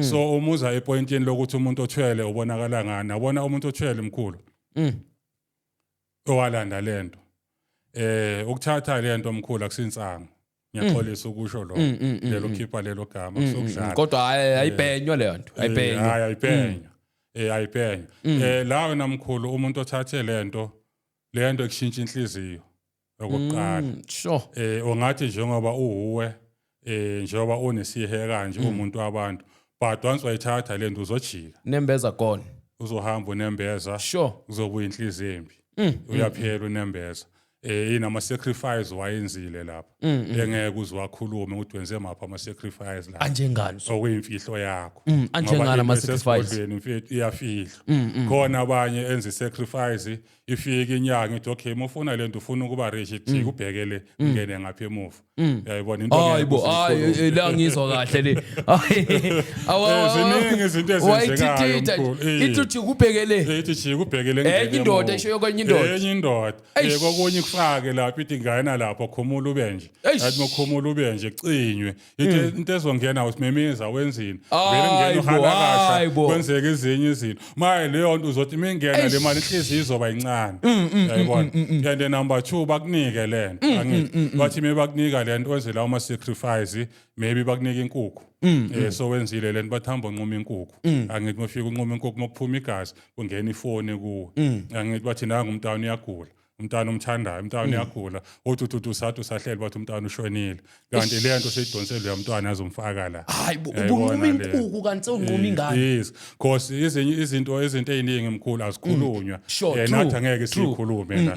So umuza epointini lokuthi umuntu othwele ubonakala ngani abona umuntu othwele mkhulu owalanda lento ukuthatha lento mkhulu akusinsango ngiyaxolisa ukusho lo lelo khipha lelo gama kusokudlala kodwa ayibhenywa le nto ayibhenywa ayibhenya la wena mkhulu umuntu othathe lento kushintsha inhliziyo okokuqala sure ungathi njengoba uwe njengoba unesihe kanje umuntu wabantu but once wayithatha lento uzojika nembeza gone uzohamba unembeza sure kuzobuya inhliziyo embi uyaphela unembeza inama sacrifice wayenzile lapha engeke uzwakhulume ukuthi wenze mapha ama sacrifice la anjengani okuyimfihlo yakho anjengana ama sacrifice iyafihla khona abanye enza sacrifice ifika inyanga ithi okay mufuna lento ufuna ukuba rich ithi kubhekele ngene ngapha emuva uyayibona into hayi la ngizwa kahle le ziningi izinto ezenzekayo ithi kubhekele ithi kubhekele ngene indoda esho kwenye indoda kokunye kufake lapha ithi ngayena lapho khumula ube nje athi mokhumula ube nje cinywe ithi into ezongena usimemiza wenzini vele ngene uhalakasha kwenzeka ezinye izinto maye leyo nto uzothi mingena le mali inhliziyo izoba incane yayibona and number 2 bakunike lento angithi bathi mebakunika lento wenze lawo ama sacrifice maybe bakunika inkukhu so wenzile lento bathamba unquma inkukhu angithi mofika unquma inkukhu mokuphuma igazi kungena ifoni kuwe angithi bathi nanga umntwana uyagula umntana umthandayo umntana uyagula uthi usathi usahlela bathi umntana ushonile kanti le nto seyidonsele umntwana azomfaka la hayi ubunquma inkukhu kanti unquma ingane yes because izinto eziningi emkhulu azikhulunywa nathi angeke sikhulume la